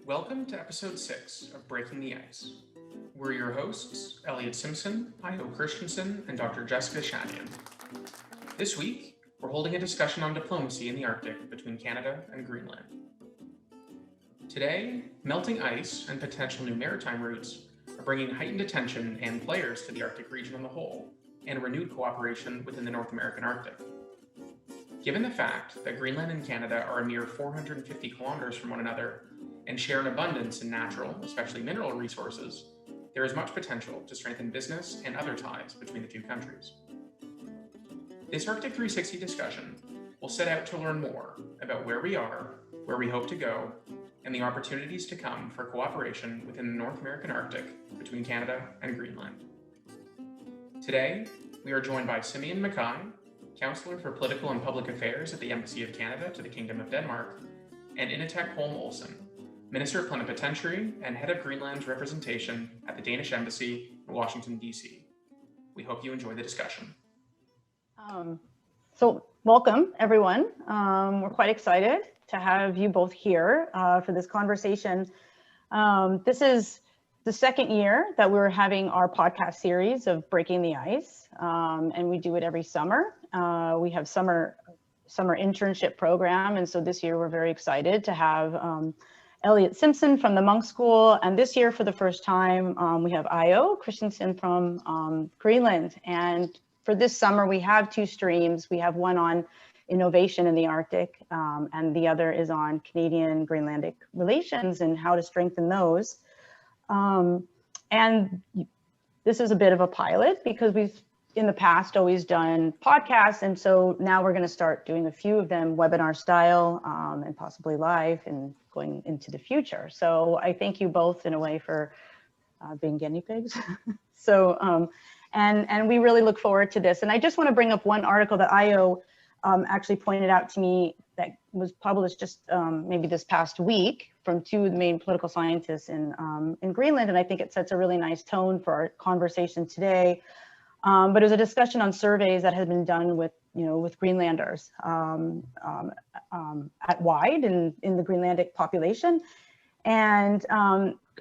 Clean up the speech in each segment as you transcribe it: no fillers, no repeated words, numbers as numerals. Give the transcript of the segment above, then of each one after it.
Welcome to episode 6 of Breaking the Ice. We're your hosts, Elliott Simpson, Ayoe Kristiansen, and Dr. Jessica Shadian. This week, we're holding a discussion on diplomacy in the Arctic between Canada and Greenland. Today, melting ice and potential new maritime routes are bringing heightened attention and players to the Arctic region on the whole, and renewed cooperation within the North American Arctic. Given the fact that Greenland and Canada are a mere 450 kilometers from one another and share an abundance in natural, especially mineral resources, there is much potential to strengthen business and other ties between the two countries. This Arctic 360 discussion will set out to learn more about where we are, where we hope to go, and the opportunities to come for cooperation within the North American Arctic between Canada and Greenland. Today, we are joined by Simeon McKay, Counsellor for Political and Public Affairs at the Embassy of Canada to the Kingdom of Denmark, and Inuuteq Holm Olsen, Minister of Plenipotentiary and Head of Greenland's representation at the Danish Embassy in Washington, D.C. We hope you enjoy the discussion. So welcome, everyone. We're quite excited to have you both here for this conversation. This is the second year that we're having our podcast series of Breaking the Ice, and we do it every summer. We have summer internship program, and so this year we're very excited to have Elliott Simpson from the Monk School, and this year for the first time we have Ayoe Kristiansen from Greenland. And for this summer we have two streams. We have one on innovation in the Arctic, and the other is on Canadian-Greenlandic relations and how to strengthen those. And this is a bit of a pilot because we've in the past always done podcasts, and so now we're going to start doing a few of them webinar style and possibly live and going into the future. So I thank you both in a way for being guinea pigs. So and we really look forward to this. And I just want to bring up one article that Ayoe actually pointed out to me that was published just maybe this past week from two of the main political scientists in Greenland, and I think it sets a really nice tone for our conversation today. But it was a discussion on surveys that had been done with, with Greenlanders at wide in the Greenlandic population. And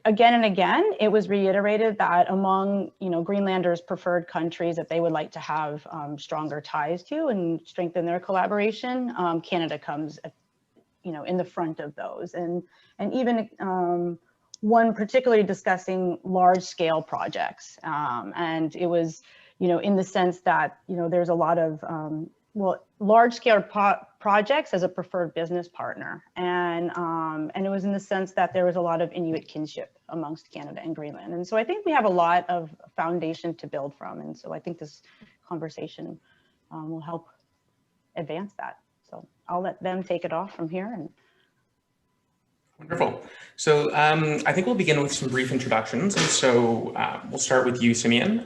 again and again, it was reiterated that among, Greenlanders' preferred countries that they would like to have stronger ties to and strengthen their collaboration, Canada comes, in the front of those. And even one particularly discussing large-scale projects. And it was, in the sense that, there's a lot of, large-scale projects as a preferred business partner. And it was in the sense that there was a lot of Inuit kinship amongst Canada and Greenland. And so I think we have a lot of foundation to build from. And so I think this conversation will help advance that. So I'll let them take it off from here. And Wonderful. So I think we'll begin with some brief introductions. And so we'll start with you, Simeon.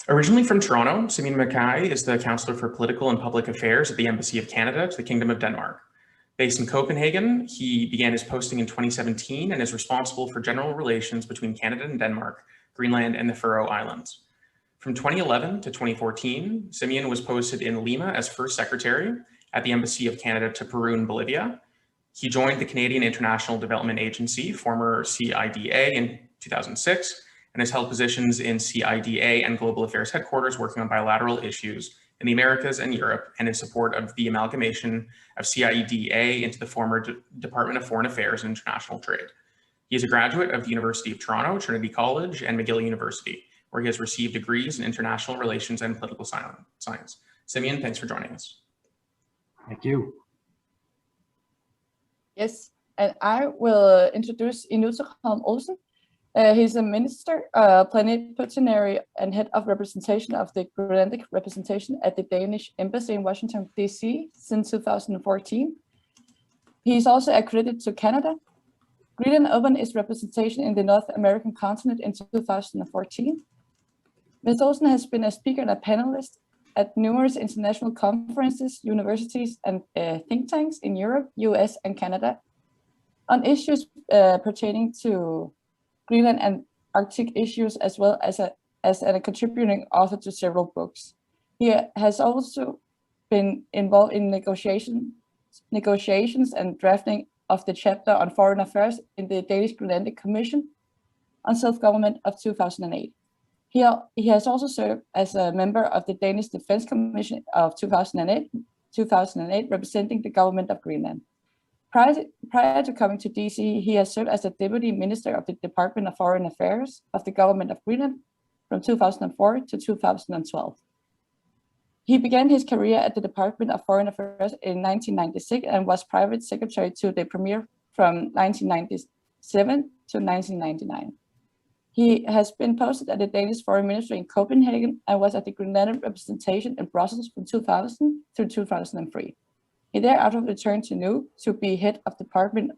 Originally from Toronto, Simeon McKay is the Counsellor for Political and Public Affairs at the Embassy of Canada to the Kingdom of Denmark. Based in Copenhagen, he began his posting in 2017 and is responsible for general relations between Canada and Denmark, Greenland, and the Faroe Islands. From 2011 to 2014, Simeon was posted in Lima as First Secretary at the Embassy of Canada to Peru and Bolivia. He joined the Canadian International Development Agency, former CIDA, in 2006, and has held positions in CIDA and Global Affairs Headquarters working on bilateral issues in the Americas and Europe, and in support of the amalgamation of CIDA into the former Department of Foreign Affairs and International Trade. He is a graduate of the University of Toronto, Trinity College, and McGill University, where he has received degrees in international relations and political science. Simeon, thanks for joining us. Thank you. Yes, and I will introduce Inuuteq Holm Olsen. He's a minister, plenipotentiary, and head of representation of the Greenlandic representation at the Danish Embassy in Washington, D.C. since 2014. He's also accredited to Canada. Greenland opened its representation in the North American continent in 2014. Ms. Olsen has been a speaker and a panelist at numerous international conferences, universities, and think tanks in Europe, US, and Canada on issues pertaining to Greenland and Arctic issues, as well as a contributing author to several books. He has also been involved in negotiations and drafting of the chapter on foreign affairs in the Danish Greenlandic Commission on Self-Government of 2008. He has also served as a member of the Danish Defense Commission of 2008, representing the government of Greenland. Prior to coming to DC, he has served as a Deputy Minister of the Department of Foreign Affairs of the government of Greenland from 2004 to 2012. He began his career at the Department of Foreign Affairs in 1996 and was private secretary to the Premier from 1997 to 1999. He has been posted at the Danish Foreign Ministry in Copenhagen and was at the Greenland representation in Brussels from 2000 through 2003. He thereafter returned to Nuuk to be head of Department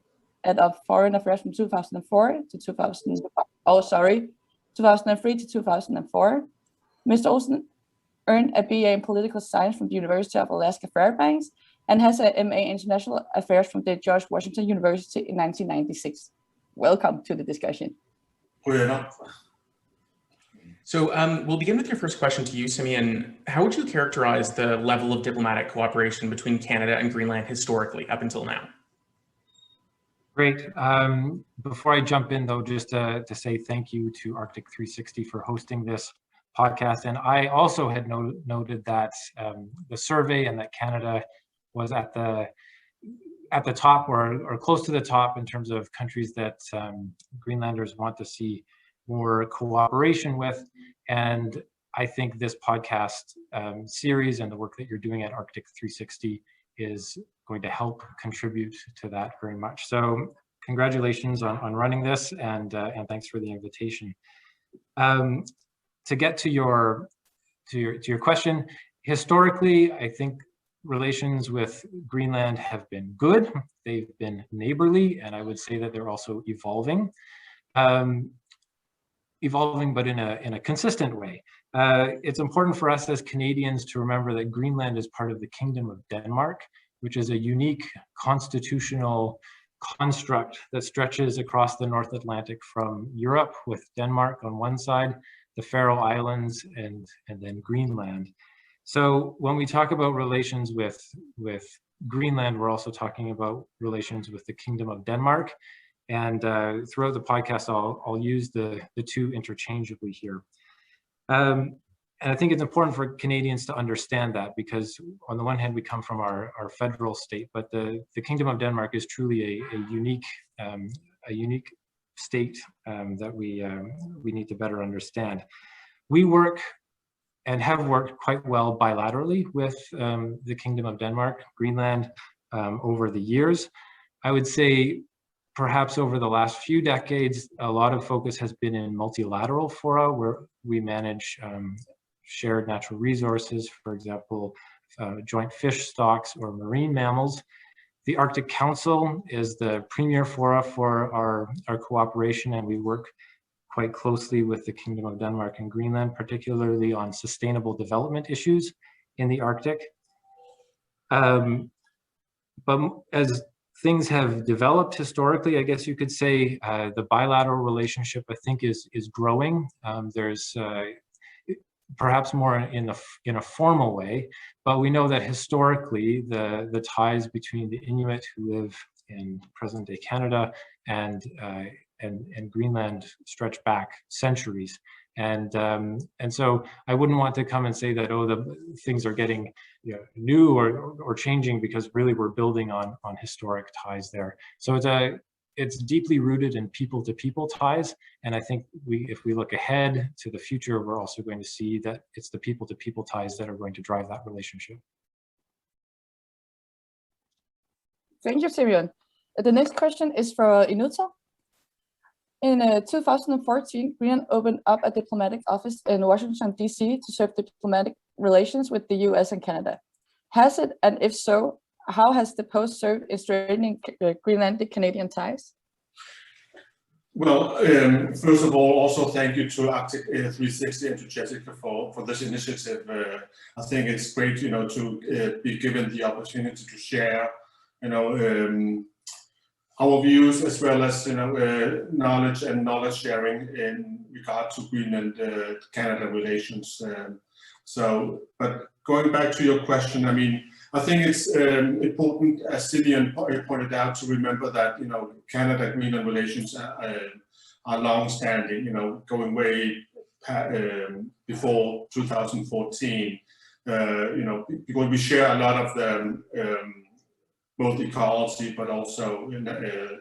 of Foreign Affairs from 2003 to 2004. Mr. Olsen earned a BA in Political Science from the University of Alaska Fairbanks and has a MA in International Affairs from the George Washington University in 1996. Welcome to the discussion. So we'll begin with your first question to you, Simeon. How would you characterize the level of diplomatic cooperation between Canada and Greenland historically up until now? Great. Before I jump in, though, just to say thank you to Arctic 360 for hosting this podcast. And I also had noted that the survey and that Canada was at the top or close to the top in terms of countries that Greenlanders want to see more cooperation with. And I think this podcast series and the work that you're doing at Arctic 360 is going to help contribute to that very much. So congratulations on running this, and thanks for the invitation. To get to your question, historically, I think relations with Greenland have been good. They've been neighborly, and I would say that they're also evolving. But in a consistent way. It's important for us as Canadians to remember that Greenland is part of the Kingdom of Denmark, which is a unique constitutional construct that stretches across the North Atlantic from Europe, with Denmark on one side, the Faroe Islands, and then Greenland. So when we talk about relations with Greenland, we're also talking about relations with the Kingdom of Denmark. And throughout the podcast, I'll use the two interchangeably here. And I think it's important for Canadians to understand that, because on the one hand, we come from our federal state, but the Kingdom of Denmark is truly a unique state that we need to better understand. We work and have worked quite well bilaterally with the Kingdom of Denmark, Greenland, over the years. I would say perhaps over the last few decades, a lot of focus has been in multilateral fora where we manage shared natural resources, for example, joint fish stocks or marine mammals. The Arctic Council is the premier fora for our cooperation, and we work quite closely with the Kingdom of Denmark and Greenland, particularly on sustainable development issues in the Arctic. But as things have developed historically, I guess you could say the bilateral relationship, I think, is growing. There's perhaps more in a formal way, but we know that historically the ties between the Inuit who live in present-day Canada and Greenland stretch back centuries. And so I wouldn't want to come and say that, oh, the things are getting new or changing, because really we're building on historic ties there. So it's deeply rooted in people-to-people ties. And I think if we look ahead to the future, we're also going to see that it's the people-to-people ties that are going to drive that relationship. Thank you, Simeon. The next question is for Inuuteq. In 2014, Greenland opened up a diplomatic office in Washington, D.C. to serve diplomatic relations with the U.S. and Canada. Has it, and if so, how has the post served in strengthening Greenlandic-Canadian ties? Well, first of all, also thank you to Arctic 360 and to Jessica for this initiative. I think it's great, to be given the opportunity to share, our views, as well as knowledge and knowledge sharing in regard to Greenland-Canada relations. But going back to your question, I mean, I think it's important, as Simeon pointed out, to remember that, you know, Canada-Greenland relations are long-standing, you know, going way before 2014, you know, because we share a lot of the both ecology, but also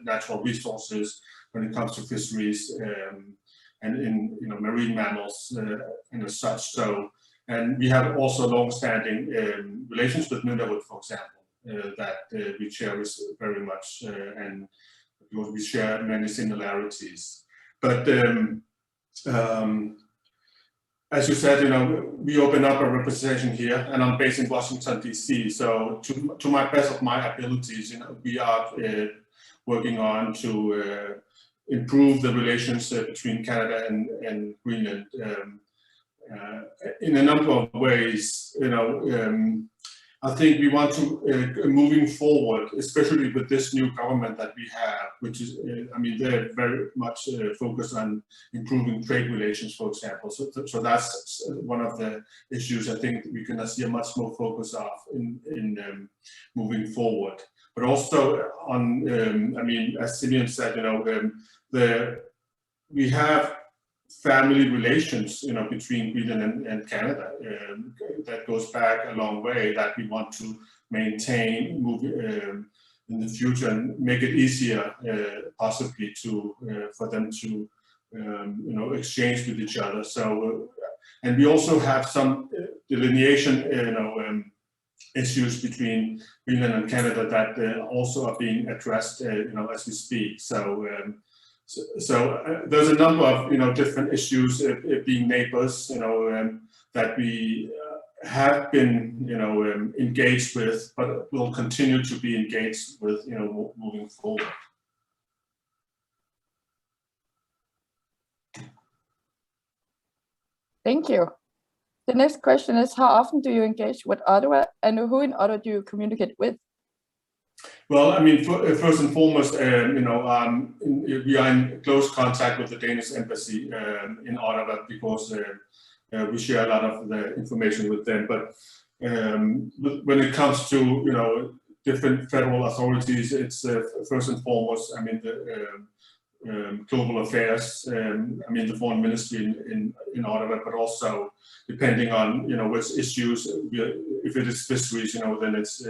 natural resources when it comes to fisheries and in, you know, marine mammals and as such. So, and we have also long-standing relations with Nunavut, for example, that we cherish very much, and because we share many similarities. But as you said, you know, we open up a representation here, and I'm based in Washington, D.C. So to my best of my abilities, you know, we are working on to improve the relations between Canada and Greenland in a number of ways. You know, I think we want to, moving forward, especially with this new government that we have, which is, I mean, they're very much focused on improving trade relations, for example. So that's one of the issues I think we're going to see a much more focus of in moving forward. But also on, I mean, as Simeon said, you know, we have family relations, you know, between Greenland and Canada that goes back a long way, that we want to maintain in the future and make it easier, possibly to for them to you know, exchange with each other. So, and we also have some delineation, you know, issues between Greenland and Canada that also are being addressed, you know, as we speak. So. So there's a number of, you know, different issues being neighbours, you know, that we have been, you know, engaged with, but will continue to be engaged with, you know, moving forward. Thank you. The next question is, how often do you engage with Ottawa, and who in Ottawa do you communicate with? Well, I mean, first and foremost, you know, we are in close contact with the Danish Embassy in Ottawa, because we share a lot of the information with them. But when it comes to, you know, different federal authorities, it's first and foremost, I mean, the global affairs, I mean, the foreign ministry in Ottawa, but also depending on, you know, which issues, if it is fisheries, you know, then it's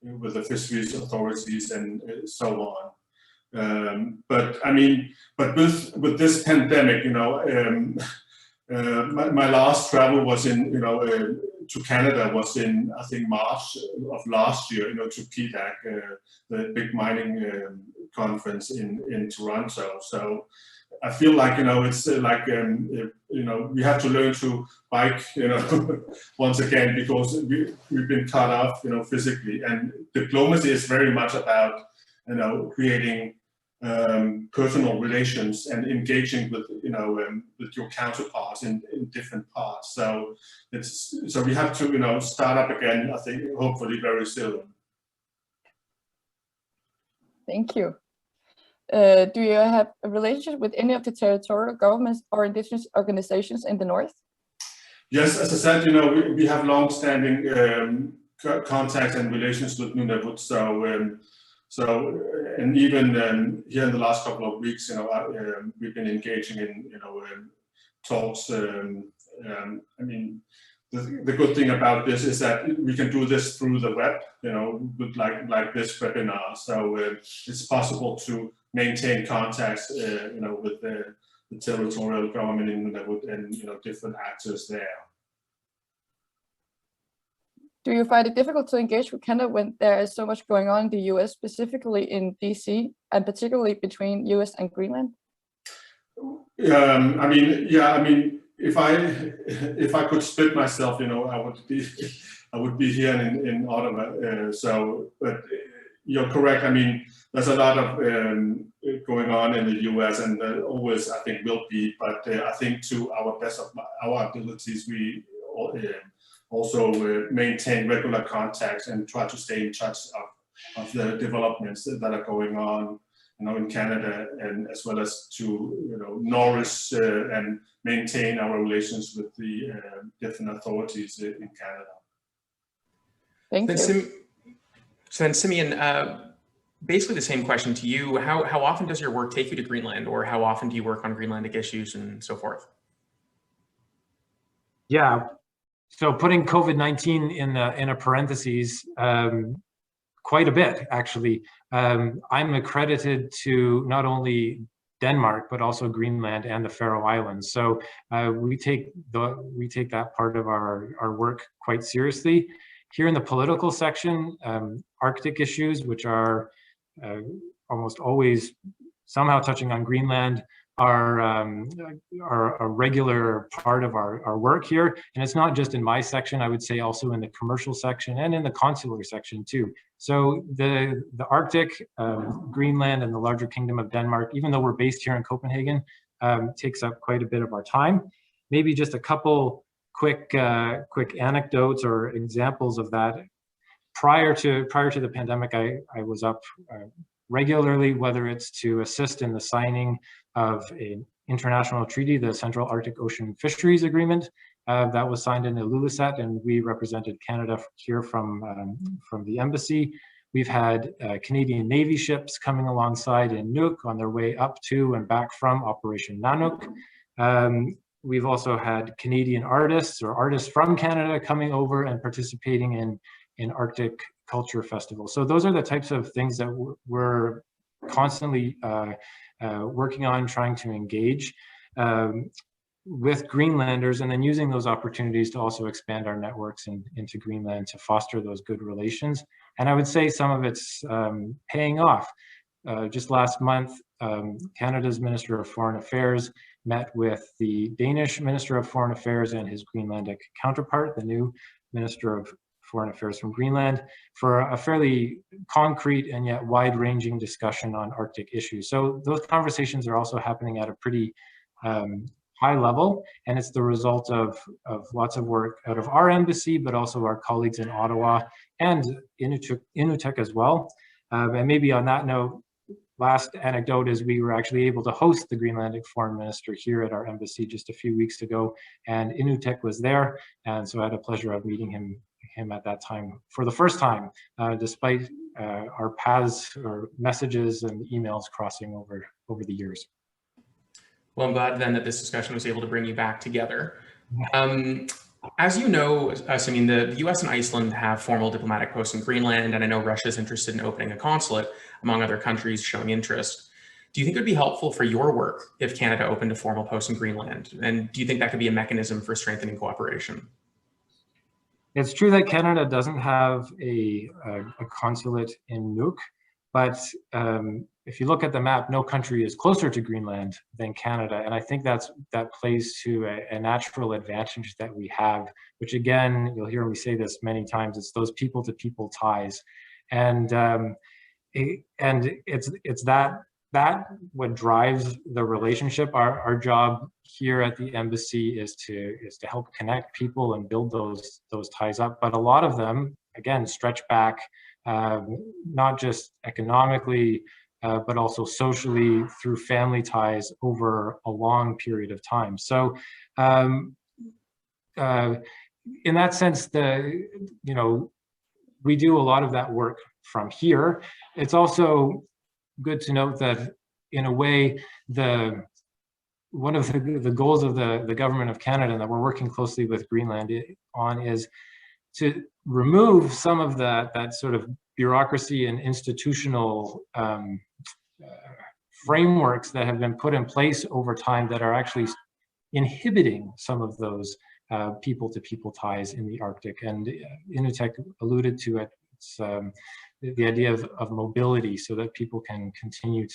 with the fisheries authorities and so on. But I mean, but with this pandemic, you know, my last travel was in, you know, to Canada was in, I think, March of last year, you know, to PDAC, the big mining conference in Toronto. So I feel like, you know, it's like, you know, we have to learn to bike, you know, once again, because we've been cut off, you know, physically. And diplomacy is very much about, you know, creating personal relations and engaging with, you know, with your counterparts in different parts. So so we have to, you know, start up again, I think, hopefully very soon. Thank you. Do you have a relationship with any of the territorial governments or indigenous organizations in the north? Yes, as I said, you know, we have long-standing contacts and relations with Nunavut. So, and even here in the last couple of weeks, you know, we've been engaging in, you know, talks. I mean, the good thing about this is that we can do this through the web, you know, with like this webinar. So it's possible to maintain contacts, you know, with the territorial government in Nunavut and, you know, different actors there. Do you find it difficult to engage with Canada when there is so much going on in the US, specifically in DC, and particularly between US and Greenland? I mean, yeah, I mean, if I could split myself, you know, I would be here in Ottawa. So, but you're correct. I mean, there's a lot of going on in the US, and always, I think, will be. But I think to our best of our abilities, we also maintain regular contacts and try to stay in touch of the developments that are going on, you know, in Canada, and as well as to, you know, nourish and maintain our relations with the different authorities in Canada. Thank you. So then Simeon, basically the same question to you. How often does your work take you to Greenland, or how often do you work on Greenlandic issues and so forth? Yeah, so putting COVID-19 in a parentheses, quite a bit actually. I'm accredited to not only Denmark but also Greenland and the Faroe Islands. So we take that part of our work quite seriously. Here in the political section, Arctic issues, which are almost always somehow touching on Greenland, are a regular part of our work here. And it's not just in my section, I would say also in the commercial section and in the consular section too. So the Arctic, Greenland, and the larger Kingdom of Denmark, even though we're based here in Copenhagen, takes up quite a bit of our time. Maybe just a couple quick anecdotes or examples of that. Prior to the pandemic, I was up regularly, whether it's to assist in the signing of an international treaty, the Central Arctic Ocean Fisheries Agreement, that was signed in Ilulissat, and we represented Canada here from the embassy. We've had Canadian Navy ships coming alongside Inuuteq on their way up to and back from Operation Nanook. We've also had Canadian artists or artists from Canada coming over and participating in Arctic culture festivals. So those are the types of things that we're constantly working on, trying to engage with Greenlanders, and then using those opportunities to also expand our networks into Greenland to foster those good relations. And I would say some of it's paying off. Just last month, Canada's Minister of Foreign Affairs met with the Danish Minister of Foreign Affairs and his Greenlandic counterpart, the new Minister of Foreign Affairs from Greenland, for a fairly concrete and yet wide-ranging discussion on Arctic issues. So those conversations are also happening at a pretty high level, and it's the result of lots of work out of our embassy, but also our colleagues in Ottawa and Inuuteq as well. And maybe on that note, last anecdote is we were actually able to host the Greenlandic foreign minister here at our embassy just a few weeks ago, and Inuuteq was there, and so I had a pleasure of meeting him at that time for the first time, despite our paths or messages and emails crossing over the years. Well, I'm glad then that this discussion was able to bring you back together. As you know, Simeon, the US and Iceland have formal diplomatic posts in Greenland, and I know Russia's interested in opening a consulate, among other countries showing interest. Do you think it would be helpful for your work if Canada opened a formal post in Greenland? And do you think that could be a mechanism for strengthening cooperation? It's true that Canada doesn't have a consulate in Nuuk, but if you look at the map, no country is closer to Greenland than Canada. And I think that plays to a natural advantage that we have, which again, you'll hear me say this many times, it's those people-to-people ties. And it's that what drives the relationship. Our job here at the embassy is to help connect people and build those ties up. But a lot of them, again, stretch back, not just economically, but also socially through family ties over a long period of time. So in that sense, we do a lot of that work from here. It's also good to note that in a way, one of the goals of the government of Canada that we're working closely with Greenland on is to remove some of that sort of bureaucracy and institutional frameworks that have been put in place over time that are actually inhibiting some of those people-to-people ties in the Arctic. And Inuuteq alluded to it. It's the idea of mobility, so that people can continue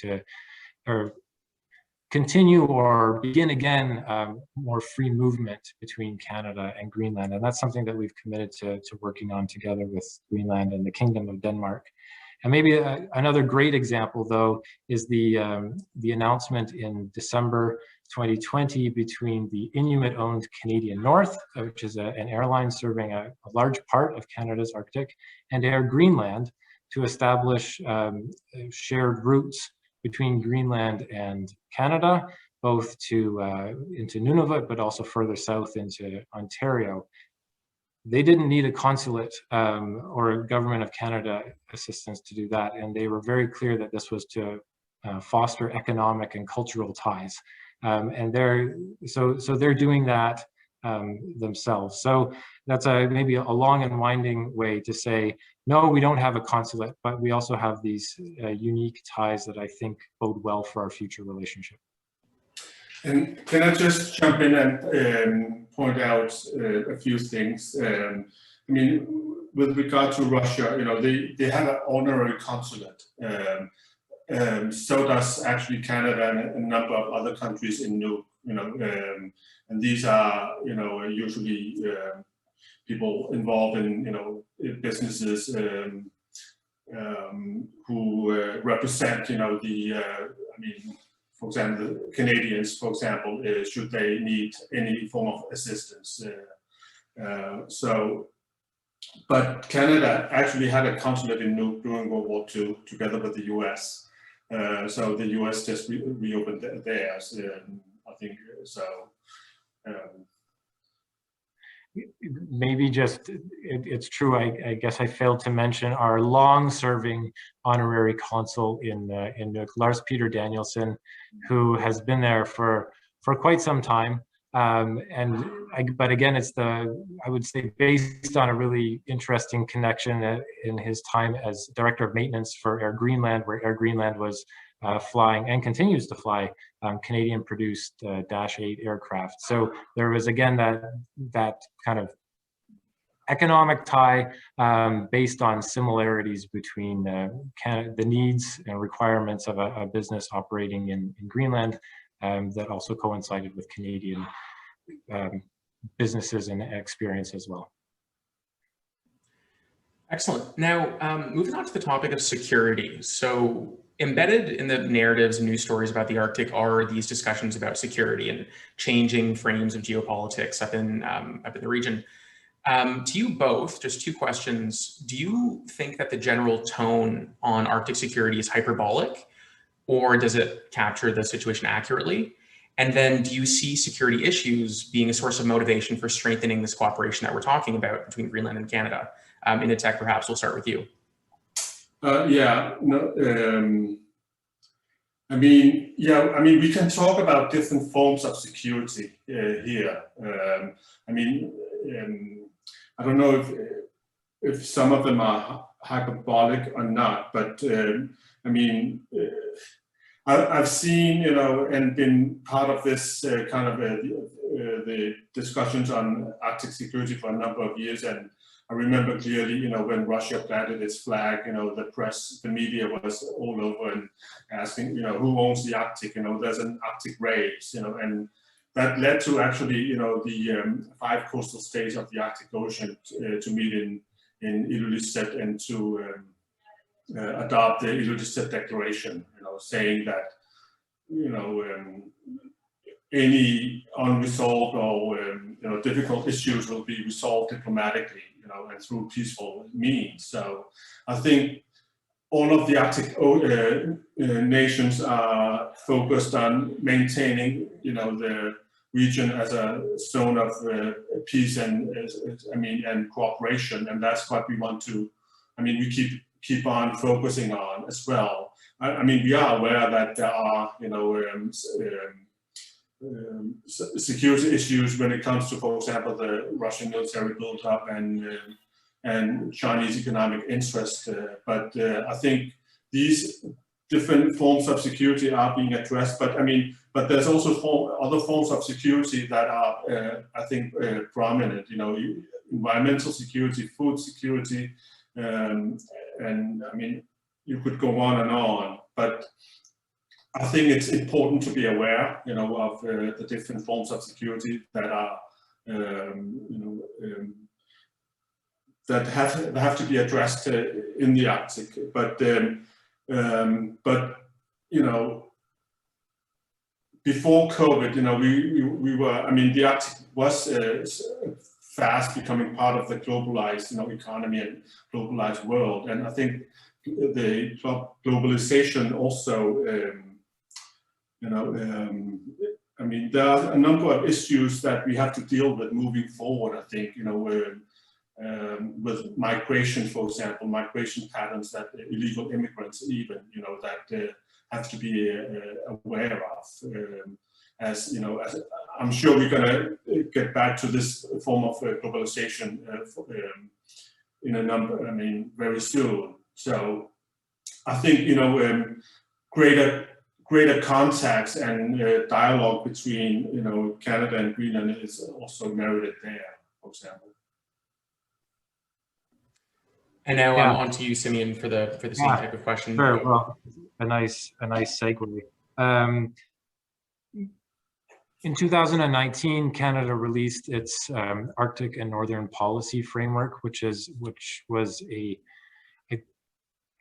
or begin again more free movement between Canada and Greenland. And that's something that we've committed to working on together with Greenland and the Kingdom of Denmark. And maybe another great example, though, is the announcement in December 2020 between the Inuit-owned Canadian North, which is an airline serving a large part of Canada's Arctic, and Air Greenland to establish shared routes between Greenland and Canada, both into Nunavut, but also further south into Ontario. they didn't need a consulate or a government of Canada assistance to do that. And they were very clear that this was to foster economic and cultural ties. And they're doing that themselves. So that's maybe a long and winding way to say, no, we don't have a consulate, but we also have these unique ties that I think bode well for our future relationship. And can I just jump in and point out a few things? I mean, with regard to Russia, they have an honorary consulate. So does actually Canada and a number of other countries in Inuuteq, and these are, usually people involved in, businesses who represent, for example, the Canadians, for example, should they need any form of assistance. But Canada actually had a consulate in Inuuteq during World War II together with the US. So the US just reopened theirs, I think, so. Maybe just, it's true, I guess I failed to mention our long-serving honorary consul in Inuuteq, Lars Peter Danielson, who has been there for quite some time. But again, it's I would say, based on a really interesting connection in his time as Director of Maintenance for Air Greenland, where Air Greenland was flying and continues to fly Canadian-produced Dash 8 aircraft. So there was, again, that kind of economic tie based on similarities between the needs and requirements of a business operating in Greenland that also coincided with Canadian businesses and experience as well. Excellent. Now, moving on to the topic of security. So embedded in the narratives and news stories about the Arctic are these discussions about security and changing frames of geopolitics up in the region. To you both, just two questions. Do you think that the general tone on Arctic security is hyperbolic, or does it capture the situation accurately? And then do you see security issues being a source of motivation for strengthening this cooperation that we're talking about between Greenland and Canada? Inuuteq, perhaps we'll start with you. We can talk about different forms of security here. I don't know if some of them are hyperbolic or not, but I've seen, and been part of this kind of the discussions on Arctic security for a number of years, and I remember clearly, when Russia planted its flag, the press, the media was all over and asking, who owns the Arctic? There's an Arctic race, and that led to actually, the 5 coastal states of the Arctic Ocean to meet in Ilulissat and to adopt the Ilulissat Declaration, saying that, any unresolved or difficult issues will be resolved diplomatically, and through peaceful means. So I think all of the Arctic nations are focused on maintaining, the region as a zone of peace and cooperation, and that's what we want to. We keep on focusing on as well. We are aware that there are, security issues when it comes to, for example, the Russian military build-up and Chinese economic interest. But I think these different forms of security are being addressed. But there's also other forms of security that are, I think, prominent. Environmental security, food security, and you could go on and on. But I think it's important to be aware, of the different forms of security that are, that have to be addressed in the Arctic. But before COVID, we were. The Arctic was fast becoming part of the globalized, economy and globalized world, and I think the globalization also. There are a number of issues that we have to deal with moving forward. I think, with migration, for example, migration patterns that illegal immigrants even, that have to be aware of. As I'm sure we're going to get back to this form of globalization in a number, very soon. So I think, greater contacts and dialogue between, Canada and Greenland is also merited there, for example. And now on to you, Simeon, for the same type of question. Sure. Well, a nice segue. In 2019, Canada released its Arctic and Northern Policy Framework, which was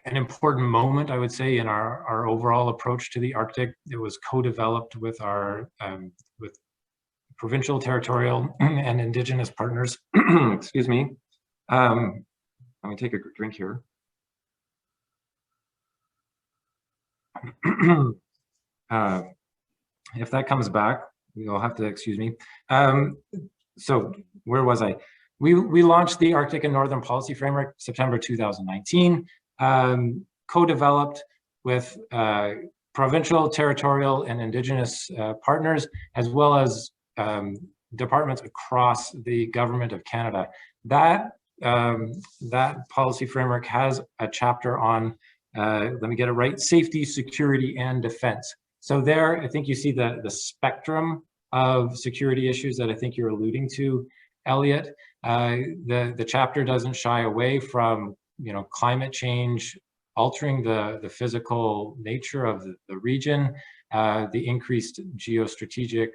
an important moment, I would say, in our overall approach to the Arctic. It was co-developed with our with provincial, territorial, and Indigenous partners. Excuse me. Let me take a drink here. If that comes back, you'll have to excuse me. So where was I? We launched the Arctic and Northern Policy Framework September 2019, co-developed with provincial, territorial, and Indigenous partners, as well as departments across the Government of Canada. That policy framework has a chapter on, let me get it right, safety, security, and defense. So there, I think you see the spectrum of security issues that I think you're alluding to, Elliott. The chapter doesn't shy away from, climate change altering the physical nature of the region, the increased geostrategic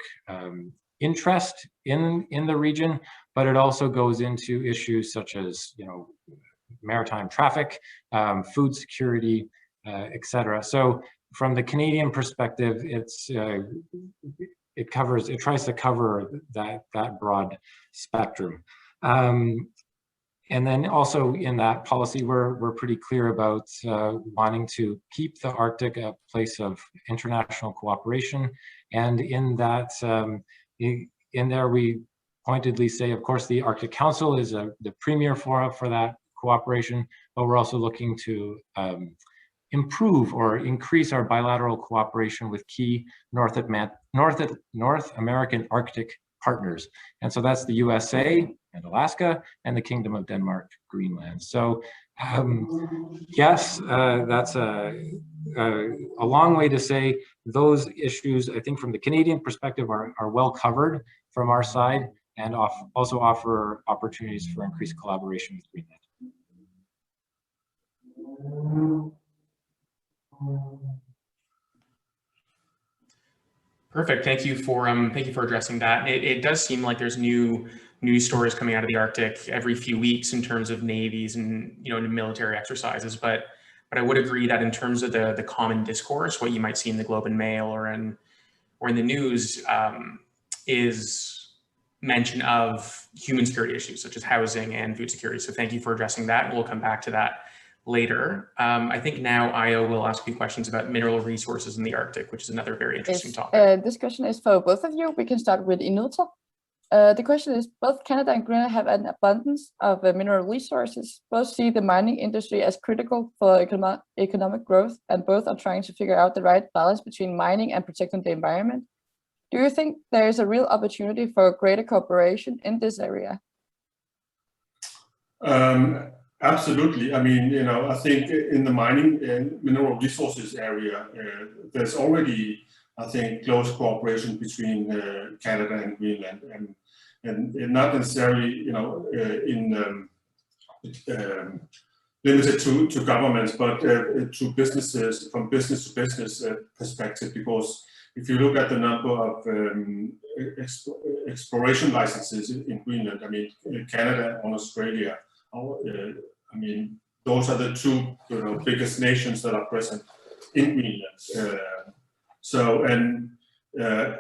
interest in the region, but it also goes into issues such as, maritime traffic, food security, etc. So from the Canadian perspective, it tries to cover that broad spectrum. And then also in that policy, we're pretty clear about wanting to keep the Arctic a place of international cooperation. And in that, in there, we pointedly say, of course, the Arctic Council is the premier forum for that cooperation, but we're also looking to improve or increase our bilateral cooperation with key North American Arctic partners. And so that's the USA and Alaska and the Kingdom of Denmark, Greenland. So yes, that's a long way to say those issues, I think from the Canadian perspective, are well covered from our side, and also offer opportunities for increased collaboration with Greenland. Perfect. Thank you for addressing that. It does seem like there's new news stories coming out of the Arctic every few weeks in terms of navies and military exercises. But I would agree that in terms of the common discourse, what you might see in the Globe and Mail or in the news is mention of human security issues such as housing and food security. So thank you for addressing that. We'll come back to that later. I think now Ayoe will ask you questions about mineral resources in the Arctic, which is another very interesting topic. This question is for both of you. We can start with Inuuteq. The question is, both Canada and Greenland have an abundance of mineral resources. Both see the mining industry as critical for economic growth, and both are trying to figure out the right balance between mining and protecting the environment. Do you think there is a real opportunity for greater cooperation in this area? Absolutely. I think in the mining and mineral resources area, there's already, I think, close cooperation between Canada and Greenland, and not necessarily, limited to governments, but to businesses, from business to business perspective. Because if you look at the number of exploration licenses in Greenland, Canada and Australia, those are the two biggest nations that are present in Greenland.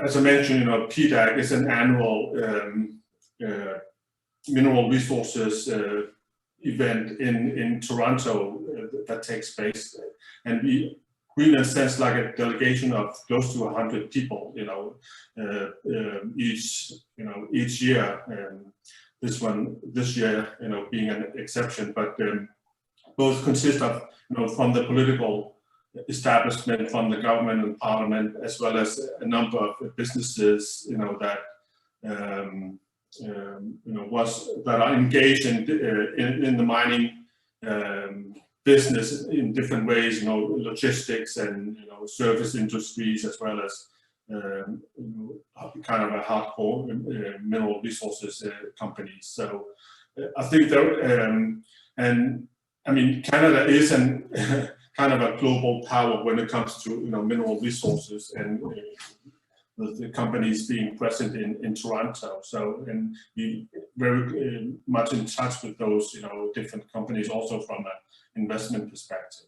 As I mentioned, PDAC is an annual mineral resources event in Toronto that takes place, and Greenland sends like a delegation of close to 100 people, each year. this year, being an exception, but both consist of, from the political establishment, from the government and parliament, as well as a number of businesses, that that are engaged in the mining business in different ways, logistics and service industries, as well as kind of a hardcore mineral resources companies. So I think that, and I mean, Canada is an kind of a global power when it comes to mineral resources, and the companies being present in Toronto. So, and be very much in touch with those different companies also from an investment perspective.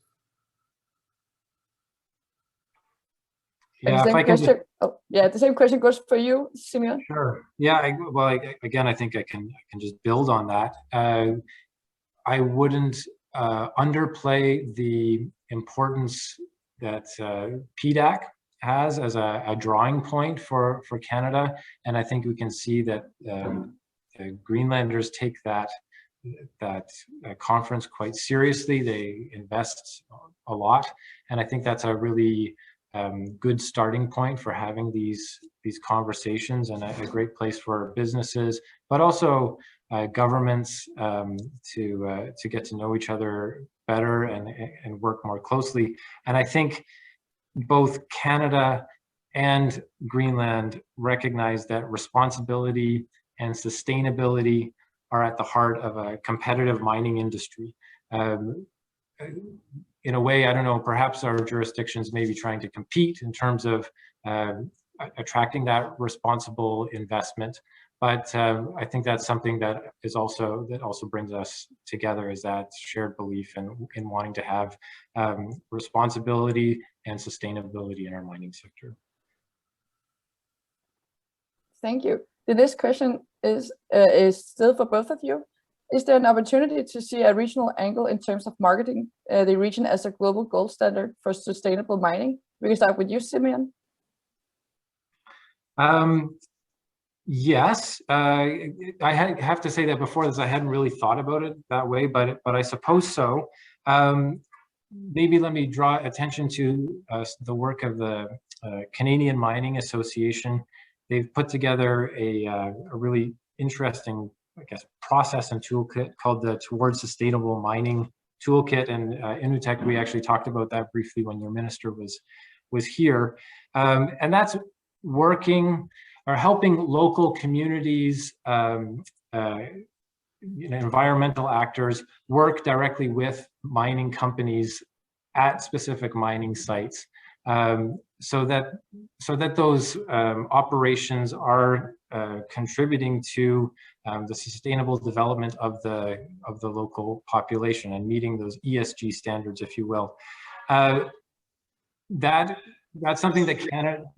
Yeah, the same question goes for you, Simeon. Sure. Yeah. Again, I think I can just build on that. I wouldn't underplay the importance that PDAC has as a drawing point for Canada, and I think we can see that the Greenlanders take that conference quite seriously. They invest a lot, and I think that's a really good starting point for having these conversations, and a great place for businesses, but also governments to get to know each other better and work more closely. And I think both Canada and Greenland recognize that responsibility and sustainability are at the heart of a competitive mining industry. In a way, I don't know, perhaps our jurisdictions may be trying to compete in terms of attracting that responsible investment. But I think that's something that also brings us together, is that shared belief in wanting to have responsibility and sustainability in our mining sector. Thank you. The next question is still for both of you. Is there an opportunity to see a regional angle in terms of marketing the region as a global gold standard for sustainable mining? We can start with you, Simeon. Yes, I have to say that before this, I hadn't really thought about it that way, but I suppose so. Maybe let me draw attention to the work of the Canadian Mining Association. They've put together a really interesting, I guess, process and toolkit called the Towards Sustainable Mining Toolkit. And Inuuteq, we actually talked about that briefly when your minister was here. And that's working or helping local communities, environmental actors work directly with mining companies at specific mining sites, so that those operations are contributing to the sustainable development of the local population and meeting those ESG standards, if you will. That's something that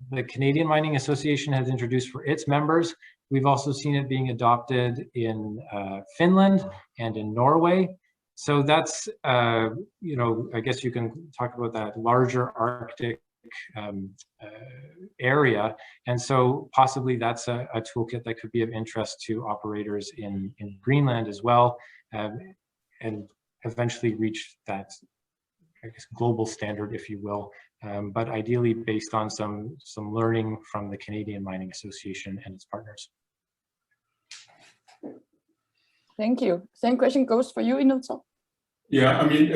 the Canadian Mining Association has introduced for its members. We've also seen it being adopted in Finland and in Norway. So that's, I guess you can talk about that larger Arctic area. And so possibly that's a toolkit that could be of interest to operators in Greenland as well, and eventually reach that, I guess, global standard, if you will, but ideally based on some learning from the Canadian Mining Association and its partners. Thank you. Same question goes for you, Inuuteq. Yeah, I mean,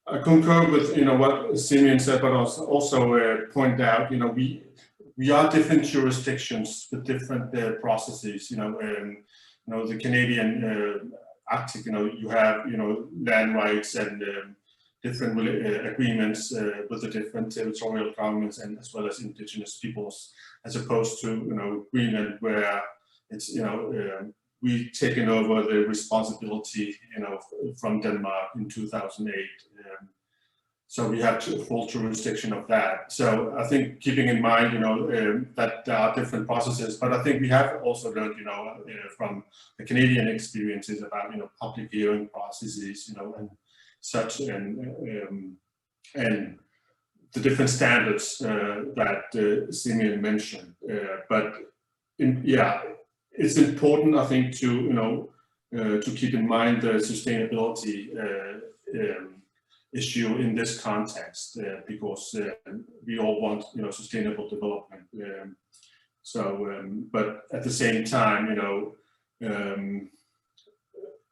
I concur with what Simeon said, but also point out, we are different jurisdictions with different processes. The Canadian Arctic, you have land rights and different agreements with the different territorial governments and as well as indigenous peoples, as opposed to Greenland, where it's we've taken over the responsibility from Denmark in 2008. So we have full jurisdiction of that. So I think keeping in mind, that there are different processes, but I think we have also learned, from the Canadian experiences about, public hearing processes, and such, and the different standards that Simeon mentioned. But it's important, I think, to to keep in mind the sustainability issue in this context, because we all want sustainable development. But at the same time,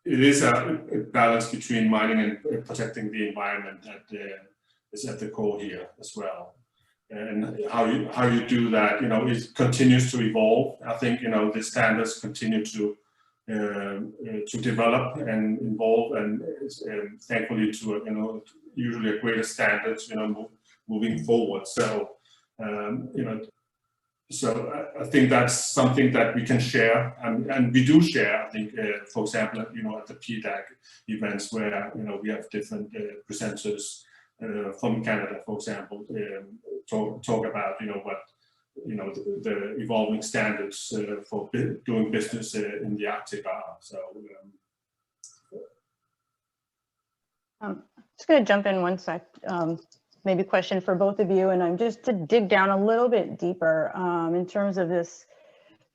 it is a balance between mining and protecting the environment that is at the core here as well. And how you do that, it continues to evolve. I think the standards continue to develop and evolve, and thankfully to usually a greater standards moving forward. So so I think that's something that we can share, and we do share. I think, for example, at the PDAC events where we have different presenters from Canada, for example, talk about what the evolving standards for doing business in the Arctic are. So I'm just going to jump in one sec. Maybe a question for both of you, and I'm just to dig down a little bit deeper in terms of this,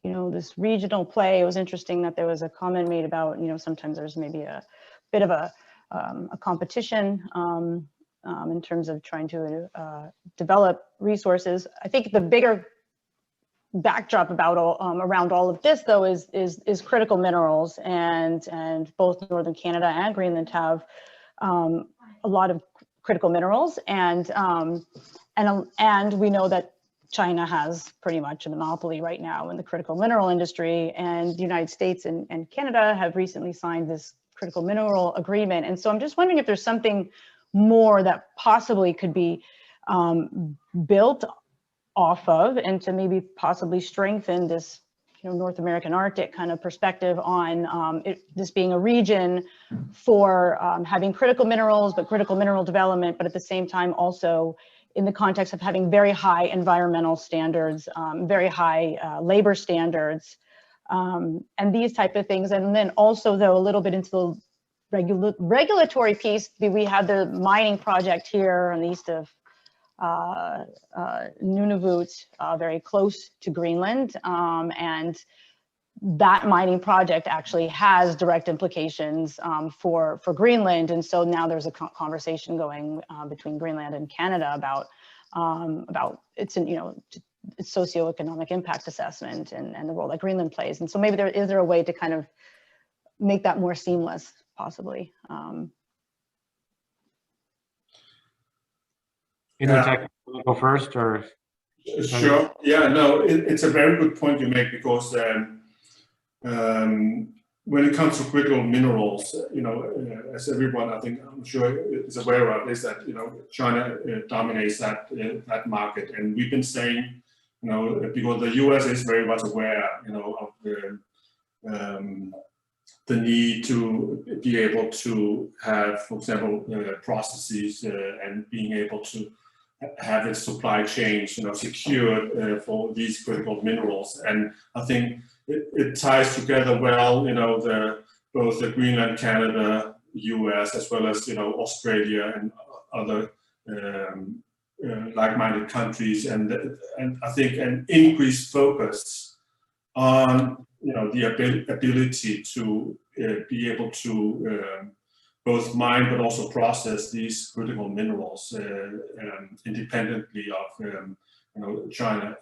this regional play. It was interesting that there was a comment made about, sometimes there's maybe a bit of a competition in terms of trying to develop resources. I think the bigger backdrop about around all of this, though, is critical minerals, and both Northern Canada and Greenland have a lot of critical minerals, and we know that China has pretty much a monopoly right now in the critical mineral industry, and the United States and Canada have recently signed this critical mineral agreement. And so I'm just wondering if there's something more that possibly could be built off of, and to maybe possibly strengthen this North American Arctic kind of perspective on this being a region for having critical minerals, but critical mineral development, but at the same time also in the context of having very high environmental standards, very high labor standards, and these type of things. And then also, though, a little bit into the regulatory piece, we have the mining project here on the east of Nunavut, very close to Greenland, and that mining project actually has direct implications for Greenland. And so now there's a conversation going between Greenland and Canada about its socioeconomic impact assessment and the role that Greenland plays. And so maybe is there a way to kind of make that more seamless, possibly? Inuuteq, go first, or? Sure. Yeah, no, it's a very good point you make, because when it comes to critical minerals, as everyone, I think, I'm sure is aware of, is that China dominates that market, and we've been saying, because the U.S. is very much aware, of the need to be able to have, for example, processes and being able to have its supply chain, secured for these critical minerals. And I think it ties together well, both the Greenland, Canada, US, as well as Australia and other like-minded countries, and I think an increased focus on the ability to be able to both mine but also process these critical minerals independently of China.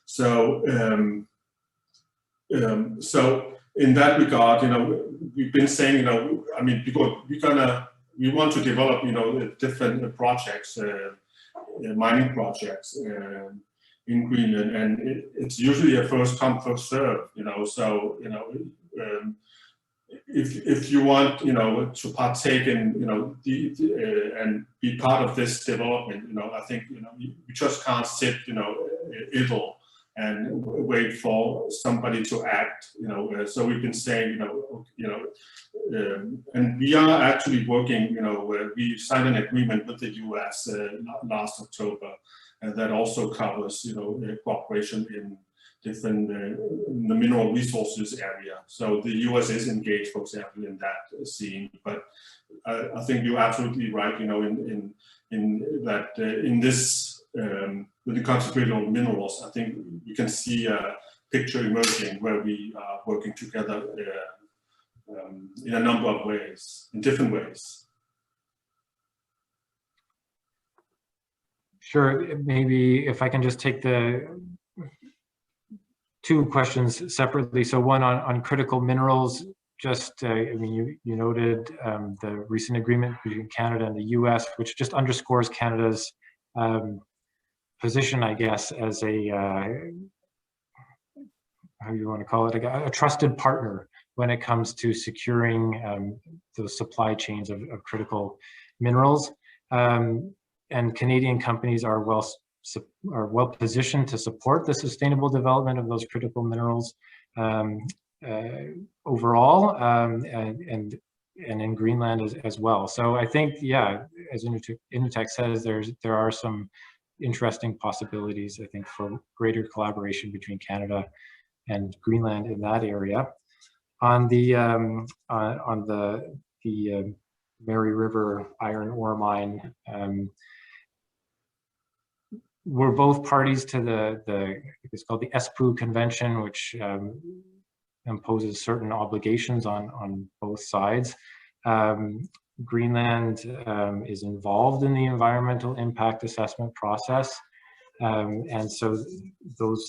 So so in that regard, we've been saying, I mean, because we want to develop different projects, mining projects in Greenland, and it's usually a first come first serve. So if you want to partake in and be part of this development, I think you just can't sit idle and wait for somebody to act. So we've been saying and we are actually working. We signed an agreement with the US last October, and that also covers cooperation in different in the mineral resources area. So the US is engaged, for example, in that scene. But I think you're absolutely right. In this when it comes to critical minerals, I think you can see a picture emerging where we are working together in a number of ways, in different ways. Sure, maybe if I can just take the two questions separately. So one on critical minerals, just, I mean, you noted the recent agreement between Canada and the US, which just underscores Canada's position, I guess, as a, how you want to call it, a trusted partner when it comes to securing the supply chains of critical minerals. And Canadian companies are well positioned to support the sustainable development of those critical minerals overall, and in Greenland as well. So I think, yeah, as Inuuteq says, there are some interesting possibilities, I think, for greater collaboration between Canada and Greenland in that area. On the Mary River iron ore mine, we're both parties to it's called the Espoo Convention, which imposes certain obligations on both sides. Greenland is involved in the environmental impact assessment process. And so those,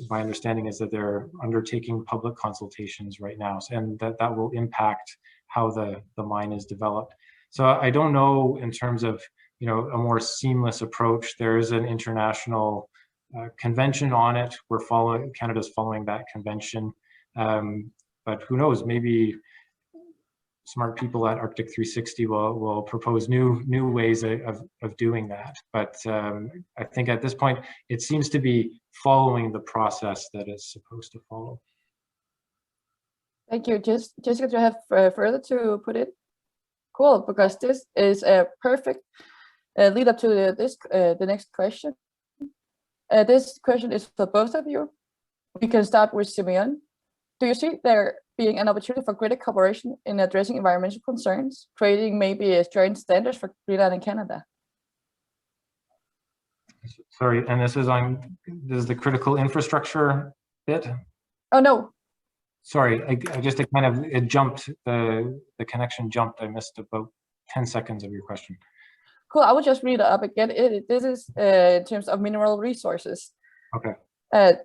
my understanding is that they're undertaking public consultations right now, and that will impact how the mine is developed. So I don't know, in terms of, you know, a more seamless approach. There is an international convention on it. Canada's following that convention. But who knows, maybe smart people at Arctic 360 will propose new ways of doing that. But I think at this point, it seems to be following the process that it's supposed to follow. Thank you. Jessica, do you have further to put in? Cool, because this is a perfect lead up to the next question. This question is for both of you. We can start with Simeon. Do you see there being an opportunity for greater cooperation in addressing environmental concerns, creating maybe a joint standards for Greenland and Canada? Sorry, and this is the critical infrastructure bit? Oh, no. Sorry, I just it jumped, the connection jumped. I missed about 10 seconds of your question. Cool, I will just read it up again. This is in terms of mineral resources. Okay.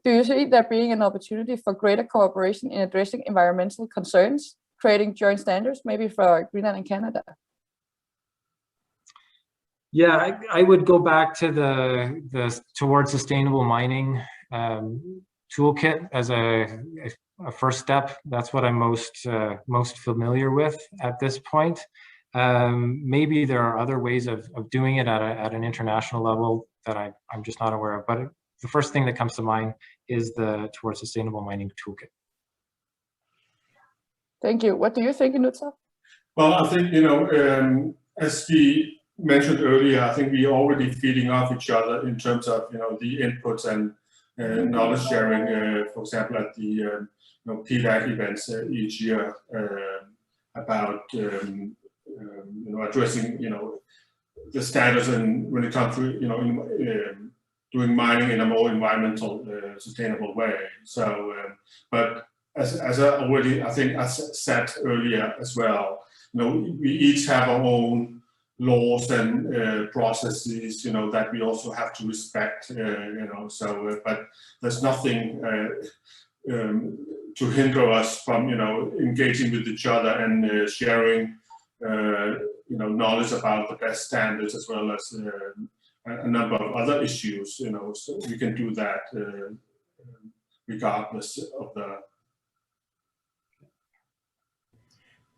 Do you see there being an opportunity for greater cooperation in addressing environmental concerns, creating joint standards, maybe for Greenland and Canada? Yeah, I would go back to the Towards Sustainable Mining toolkit as a first step. That's what I'm most familiar with at this point. Maybe there are other ways of doing it at an international level that I'm just not aware of. But the first thing that comes to mind is the Towards Sustainable Mining toolkit. Thank you. What do you think, Inuuteq? Well, I think, you know, as we mentioned earlier, I think we're already feeding off each other in terms of, you know, the inputs and knowledge sharing, for example, at the PDAC events each year about you know, addressing, you know, the standards and when it comes to, you know, doing mining in a more environmental sustainable way. So, but as I already, I think I said earlier as well, you know, we each have our own laws and processes, you know, that we also have to respect, you know, so, but there's nothing to hinder us from, you know, engaging with each other and sharing, you know, knowledge about the best standards as well as a number of other issues, you know, so we can do that regardless of the.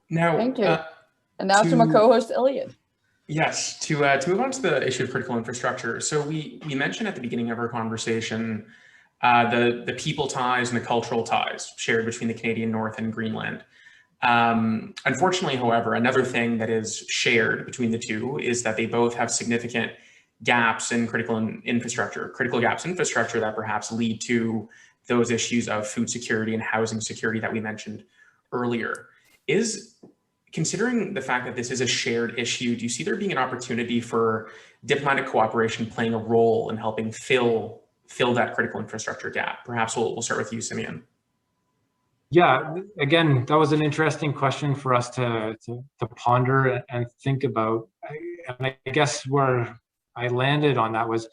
Now, thank you. And now to my co-host, Elliott. Yes, to move on to the issue of critical infrastructure. So we mentioned at the beginning of our conversation the people ties and the cultural ties shared between the Canadian North and Greenland. Unfortunately, however, another thing that is shared between the two is that they both have significant gaps in critical infrastructure that perhaps lead to those issues of food security and housing security that we mentioned earlier. Considering the fact that this is a shared issue, do you see there being an opportunity for diplomatic cooperation playing a role in helping fill fill that critical infrastructure gap? Perhaps we'll start with you, Simeon. Yeah, again, that was an interesting question for us to ponder and think about. And I guess where I landed on that was,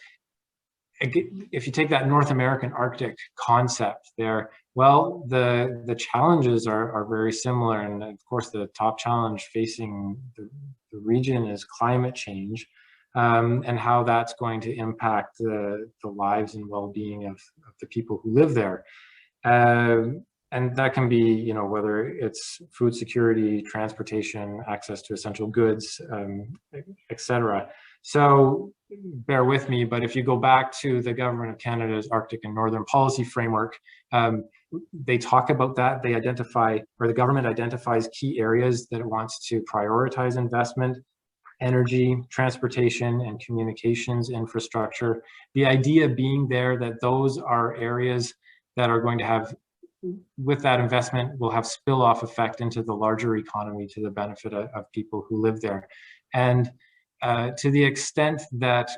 if you take that North American Arctic concept there, well, the challenges are very similar. And of course, the top challenge facing the region is climate change, and how that's going to impact the lives and well-being of the people who live there. And that can be, you know, whether it's food security, transportation, access to essential goods, etc. So bear with me, but if you go back to the Government of Canada's Arctic and Northern Policy Framework, they talk about that. They identify, or the government identifies, key areas that it wants to prioritize investment: energy, transportation, and communications infrastructure. The idea being there that those are areas that are going to have, with that investment, will have spill-off effect into the larger economy to the benefit of people who live there. And to the extent that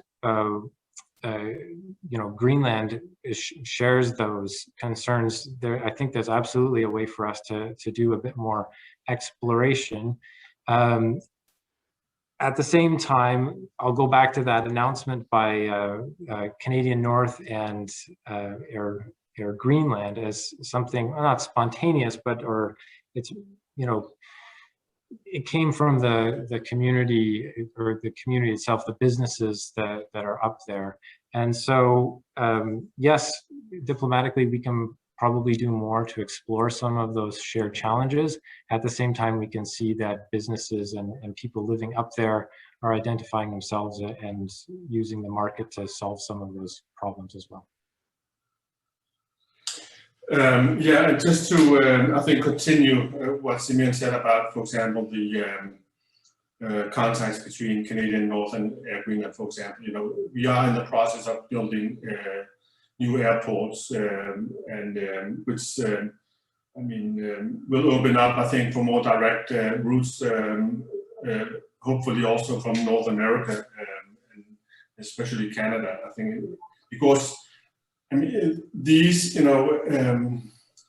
you know, Greenland shares those concerns, there, I think there's absolutely a way for us to do a bit more exploration. At the same time, I'll go back to that announcement by Canadian North and Air Greenland as something not spontaneous, but it's, you know, it came from the community, or the community itself, the businesses that are up there. And so, yes, diplomatically, we can probably do more to explore some of those shared challenges. At the same time, we can see that businesses and people living up there are identifying themselves and using the market to solve some of those problems as well. Yeah, and just to, I think, continue what Simeon said about, for example, the contacts between Canadian North and Air Greenland, for example. You know, we are in the process of building new airports, and which, I mean, will open up, I think, for more direct routes, hopefully also from North America, and especially Canada, I think, because, I mean, these, you know,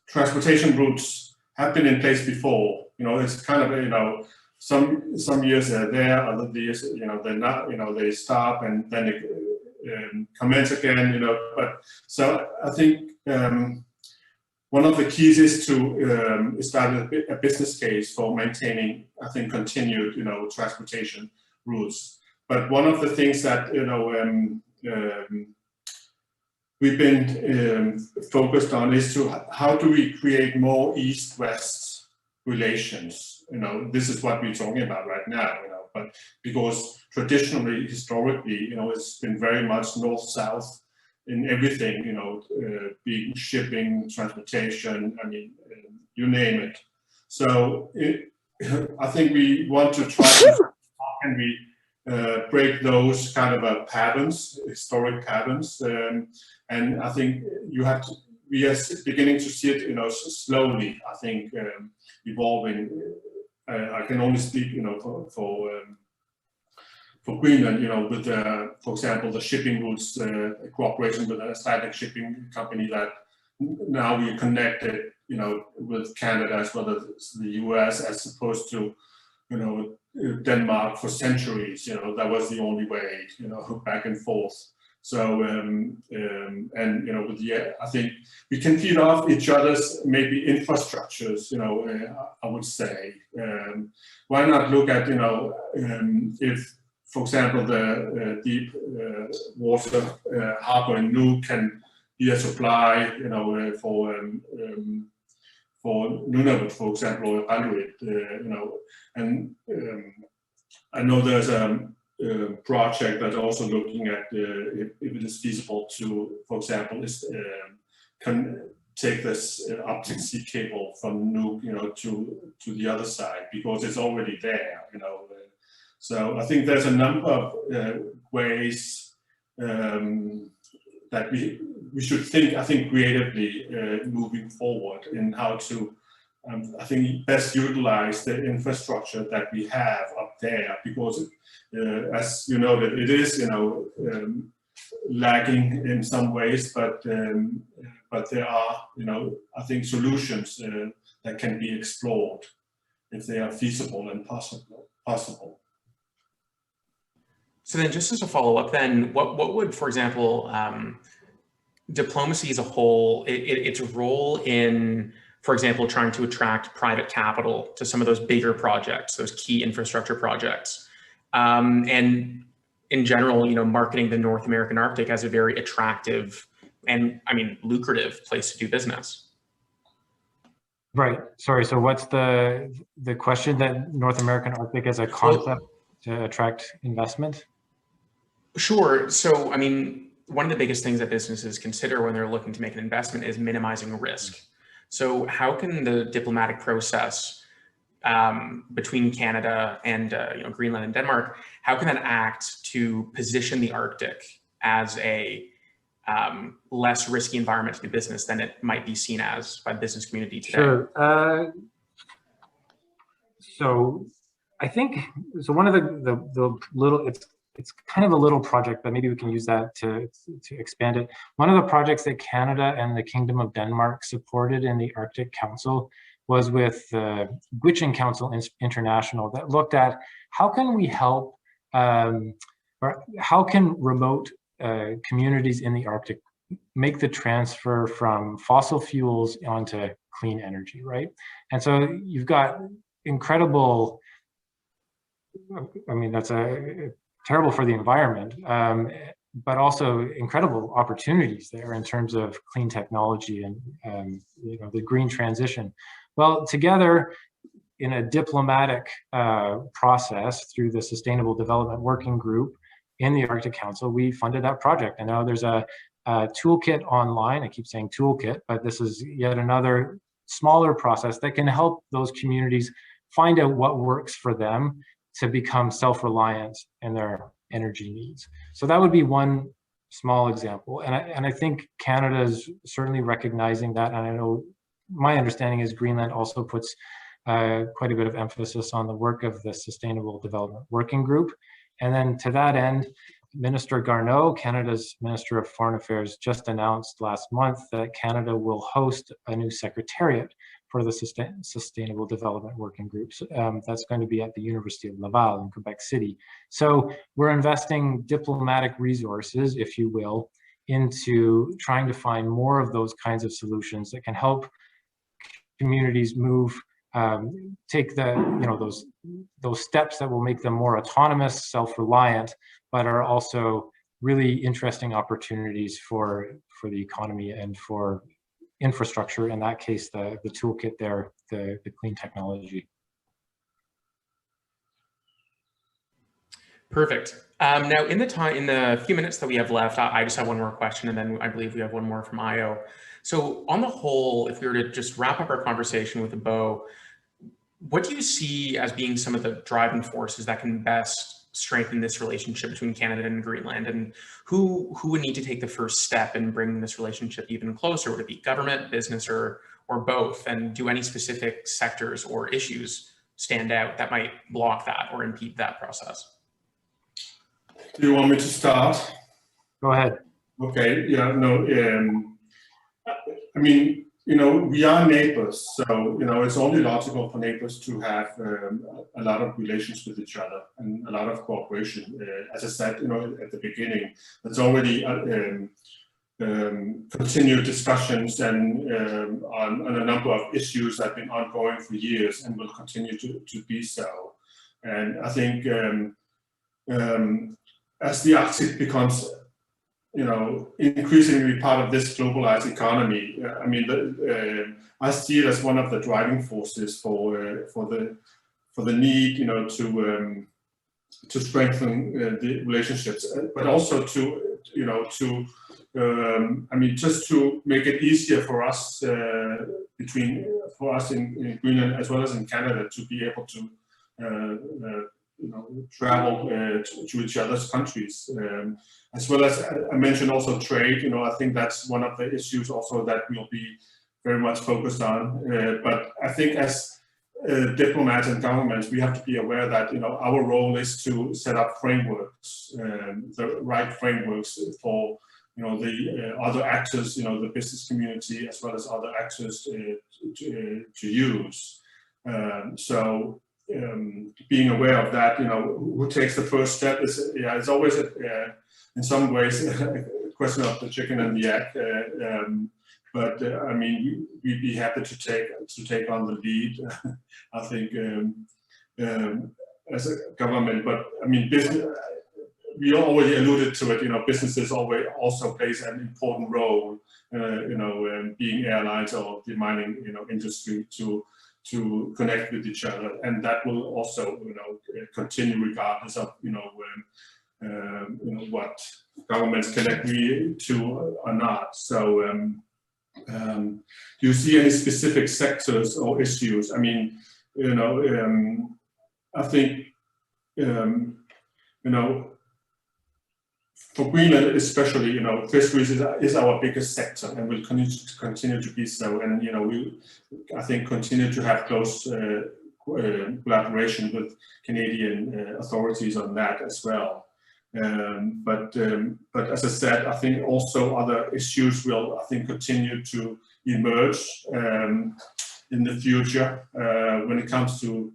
transportation routes have been in place before. You know, it's kind of, you know, some years they're there, other years, you know, they're not. You know, they stop and then they commence again. You know, but so I think one of the keys is to start a business case for maintaining, I think, continued, you know, transportation routes. But one of the things that, you know, we've been focused on is to how do we create more East-West relations. You know, this is what we're talking about right now. You know, but because traditionally, historically, you know, it's been very much North-South in everything. You know, being shipping, transportation. I mean, you name it. So I think we want to try to, how can we break those kind of patterns, historic patterns, and I think you have to. We are beginning to see it, you know, slowly. I think evolving. I can only speak, you know, for Greenland, you know, with for example, the shipping routes, cooperation with an Atlantic shipping company that now we are connected, you know, with Canada as well as the US, as opposed to, you know, Denmark for centuries. You know, that was the only way, you know, back and forth. So and you know, with the, I think we can feed off each other's maybe infrastructures. You know, I would say, why not look at, you know, if, for example, the deep water harbor in Nuuk can be a supply, you know, for Nunavut, for example, or Inuit, you know, and I know there's a project that's also looking at if it is feasible to, for example, can take this optic sea cable from Nuuk, you know, to the other side, because it's already there, you know. So I think there's a number of ways that we should think, I think, creatively moving forward in how to, I think, best utilize the infrastructure that we have up there, because as you know, that it is, you know, lagging in some ways, but there are, I think solutions that can be explored if they are feasible and possible. So then, just as a follow-up, then, what would, for example, diplomacy as a whole, its role in, for example, trying to attract private capital to some of those bigger projects, those key infrastructure projects, and in general, marketing the North American Arctic as a very attractive and, lucrative place to do business? Right. Sorry. So what's the question, that North American Arctic as a concept to attract investment? Sure. So, one of the biggest things that businesses consider when they're looking to make an investment is minimizing risk. So how can the diplomatic process between Canada and Greenland and Denmark, how can that act to position the Arctic as a less risky environment to do business than it might be seen as by the business community today? Sure. So I think, one of the little, it's kind of a little project, but maybe we can use that to expand it. One of the projects that Canada and the Kingdom of Denmark supported in the Arctic Council was with the Witching Council International, that looked at how can we help, or how can remote communities in the Arctic make the transfer from fossil fuels onto clean energy, right? And so you've got incredible, that's terrible for the environment, but also incredible opportunities there in terms of clean technology and the green transition. Well, together in a diplomatic process through the Sustainable Development Working Group in the Arctic Council, we funded that project. And now there's a toolkit online. I keep saying toolkit, but this is yet another smaller process that can help those communities find out what works for them to become self-reliant in their energy needs. So that would be one small example. And I think Canada is certainly recognizing that. And I know my understanding is Greenland also puts quite a bit of emphasis on the work of the Sustainable Development Working Group. And then to that end, Minister Garneau, Canada's Minister of Foreign Affairs, just announced last month that Canada will host a new secretariat for the Sustainable Development Working Groups. That's going to be at the University of Laval in Quebec City. So we're investing diplomatic resources, if you will, into trying to find more of those kinds of solutions that can help communities move, take those steps that will make them more autonomous, self-reliant, but are also really interesting opportunities for the economy and for infrastructure, in that case, the toolkit there, the clean technology. Perfect. Now, in the few minutes that we have left, I just have one more question, and then I believe we have one more from Ayoe. So on the whole, if we were to just wrap up our conversation with a bow, what do you see as being some of the driving forces that can best strengthen this relationship between Canada and Greenland, and who would need to take the first step in bringing this relationship even closer? Would it be government, business, or both? And do any specific sectors or issues stand out that might block that or impede that process? Do you want me to start? Go ahead. Okay. Yeah. No. We are neighbors, so it's only logical for neighbors to have a lot of relations with each other and a lot of cooperation. As I said, at the beginning, there's already continued discussions and on a number of issues that have been ongoing for years and will continue to be so. And I think as the Arctic becomes increasingly part of this globalized economy, I see it as one of the driving forces for the need, to strengthen the relationships, but also just to make it easier for us in Greenland as well as in Canada to be able to travel to each other's countries, as well as I mentioned also trade. I think that's one of the issues also that we'll be very much focused on. But I think as diplomats and governments, we have to be aware that our role is to set up frameworks the right frameworks for the other actors, the business community as well as other actors to use. So being aware of that, who takes the first step is, it's always in some ways a question of the chicken and the egg. But I mean, we'd be happy to take on the lead. I think as a government, but I mean, business. We already alluded to it. Businesses always also plays an important role. Being airlines or the mining, industry to connect with each other, and that will also, continue regardless of, what governments can agree to or not. So, do you see any specific sectors or issues? I mean, I think, for Greenland especially, fisheries is our biggest sector and will continue to be so. And, I think continue to have close collaboration with Canadian authorities on that as well. But as I said, I think also other issues will, I think, continue to emerge in the future when it comes to,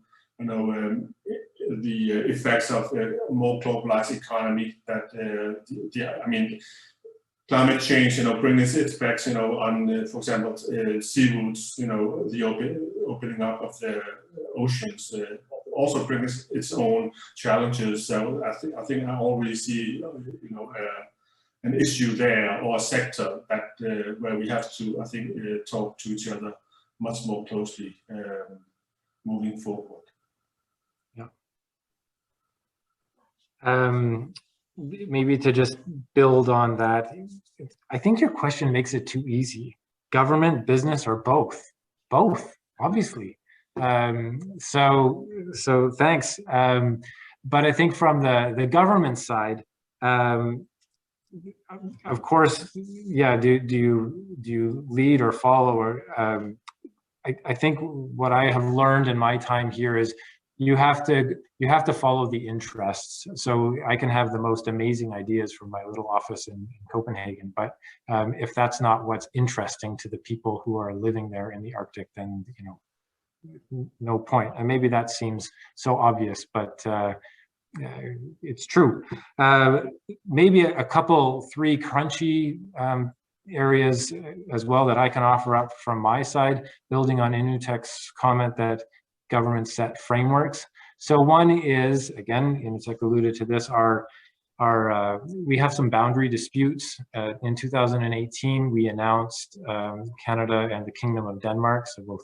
the effects of a more globalized economy. That I mean, climate change, brings its effects, on, for example, sea routes. The opening up of the oceans also brings its own challenges. So I think I already see, an issue there, or a sector that where we have to, I think, talk to each other much more closely moving forward. Maybe to just build on that, I think your question makes it too easy. Government, business, or both? Both, obviously. So thanks. But I think from the government side, of course, yeah. Do you lead or follow? Or I think what I have learned in my time here is you have to follow the interests. So I can have the most amazing ideas from my little office in Copenhagen, but if that's not what's interesting to the people who are living there in the Arctic, then no point. And maybe that seems so obvious, but it's true. Maybe a couple, 3 crunchy areas as well that I can offer up from my side, building on Inuuteq's comment that government set frameworks. So one is, again, Inuuteq alluded to this, we have some boundary disputes. In 2018, we announced Canada and the Kingdom of Denmark, so both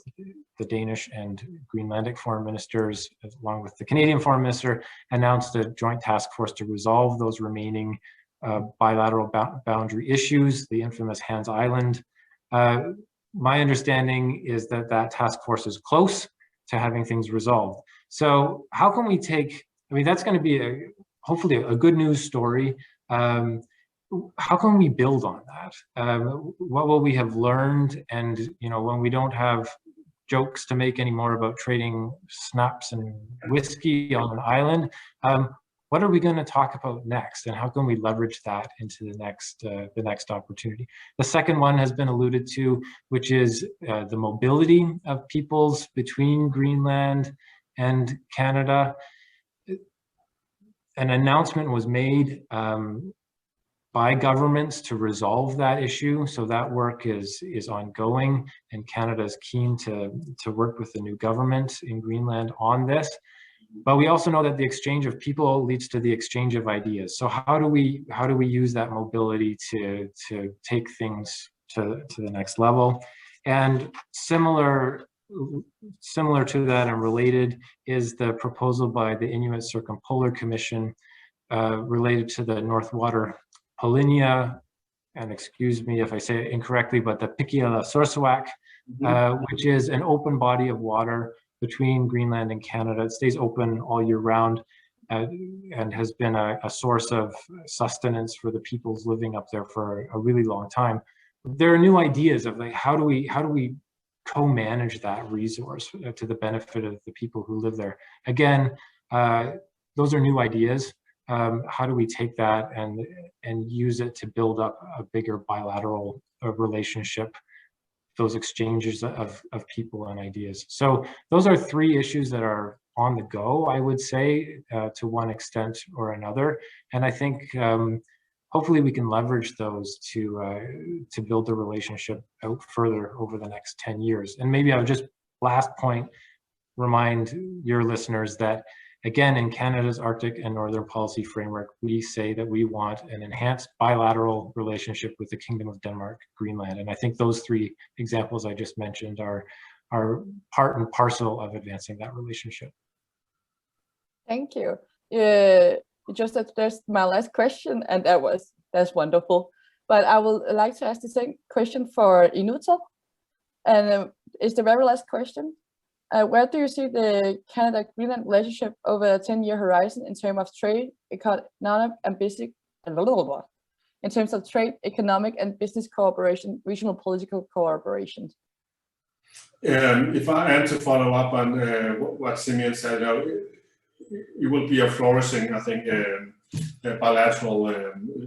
the Danish and Greenlandic foreign ministers, along with the Canadian foreign minister, announced a joint task force to resolve those remaining bilateral boundary issues, the infamous Hans Island. My understanding is that that task force is close to having things resolved. So how can we take, I mean, that's going to be hopefully a good news story. How can we build on that? What will we have learned? And, when we don't have jokes to make anymore about trading snaps and whiskey on an island, what are we going to talk about next? And how can we leverage that into the next opportunity? The second one has been alluded to, which is the mobility of peoples between Greenland and Canada. An announcement was made by governments to resolve that issue. So that work is ongoing, and Canada is keen to work with the new government in Greenland on this. But we also know that the exchange of people leads to the exchange of ideas. So how do we use that mobility to take things to the next level? And similar to that and related is the proposal by the Inuit Circumpolar Commission related to the North Water Polinia, and excuse me if I say it incorrectly, but the Pikiala Sorsawak, which is an open body of water between Greenland and Canada. It stays open all year round and has been a source of sustenance for the peoples living up there for a really long time. There are new ideas of like, how do we co-manage that resource to the benefit of the people who live there? Again, those are new ideas. how do we take that and use it to build up a bigger bilateral relationship, those exchanges of people and ideas. So those are three issues that are on the go, I would say, to one extent or another. And I think hopefully we can leverage those to build the relationship out further over the next 10 years. And maybe I'll just, last point, remind your listeners that, again, in Canada's Arctic and Northern Policy Framework, we say that we want an enhanced bilateral relationship with the Kingdom of Denmark, Greenland. And I think those three examples I just mentioned are part and parcel of advancing that relationship. Thank you. Just that there's my last question, and that's wonderful. But I would like to ask the same question for Inuuteq, and it's the very last question. Where do you see the Canada-Greenland relationship over a 10-year horizon in terms of trade, economic and business, in terms of trade, economic and business cooperation, regional political cooperation? If I am to follow up on what Simeon said, it will be a flourishing, I think, bilateral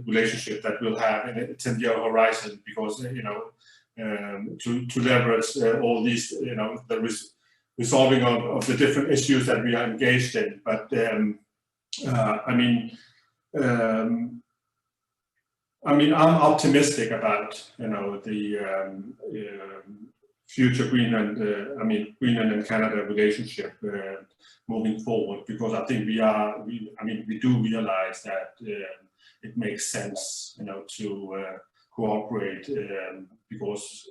relationship that we'll have in a 10-year horizon, because to leverage all these, the resolving of the different issues that we are engaged in. But I'm optimistic about the future Greenland and Canada relationship moving forward, because I think we do realize that it makes sense to cooperate, because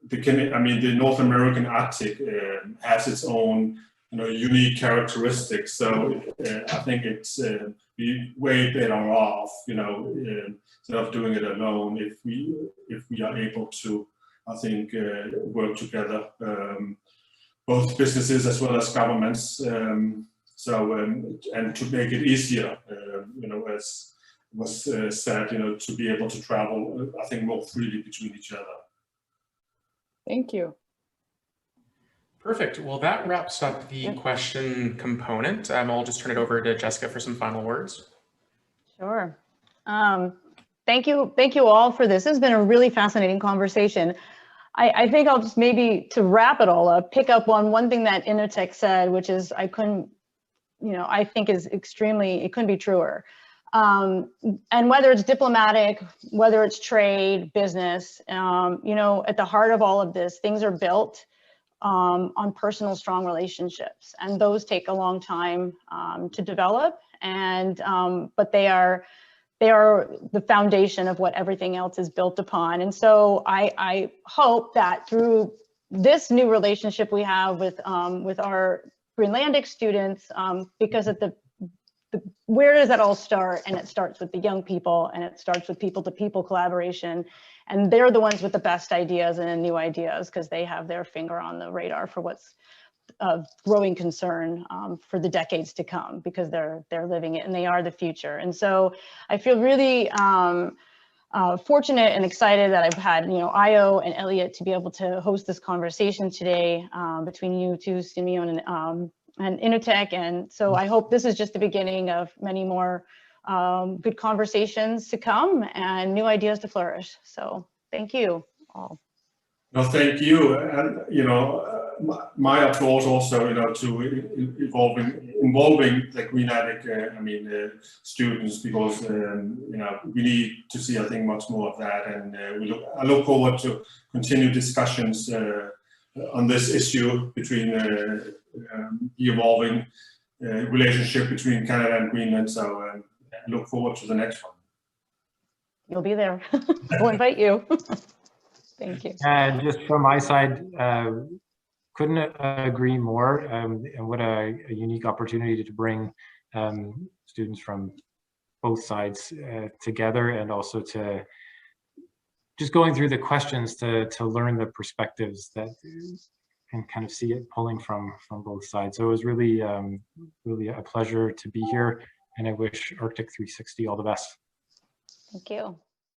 the North American Arctic has its own unique characteristics. So I think it's we way better off, instead of doing it alone, if we are able to, I think, work together, both businesses as well as governments. And to make it easier, as was said, to be able to travel, I think, more freely between each other. Thank you. Perfect. Well, that wraps up the question component. I'll just turn it over to Jessica for some final words. Sure. Thank you all for this. This has been a really fascinating conversation. I think I'll just, maybe to wrap it all up, pick up on one thing that Inuuteq said, which is I think is extremely, it couldn't be truer. And whether it's diplomatic, whether it's trade, business, at the heart of all of this, things are built on personal, strong relationships, and those take a long time to develop. And but they are the foundation of what everything else is built upon. And so I hope that through this new relationship we have with our Greenlandic students, because at where does that all start? And it starts with the young people, and it starts with people-to-people collaboration. And they're the ones with the best ideas and new ideas, because they have their finger on the radar for what's of growing concern for the decades to come, because they're living it and they are the future. And so I feel really fortunate and excited that I've had Ayoe and Elliott to be able to host this conversation today between you two, Simeon and Inuuteq. And so I hope this is just the beginning of many more good conversations to come and new ideas to flourish. So thank you all. No, thank you. And my approach also, to involving the Greenlandic, students, because we need to see, I think, much more of that. And I look forward to continued discussions on this issue between the evolving relationship between Canada and Greenland. So I look forward to the next one. You'll be there. We'll invite you. Thank you. And just from my side, couldn't agree more. And what a unique opportunity to bring students from both sides together, and also to just going through the questions to learn the perspectives that and kind of see it pulling from both sides. So it was really, really a pleasure to be here, and I wish Arctic 360 all the best. Thank you.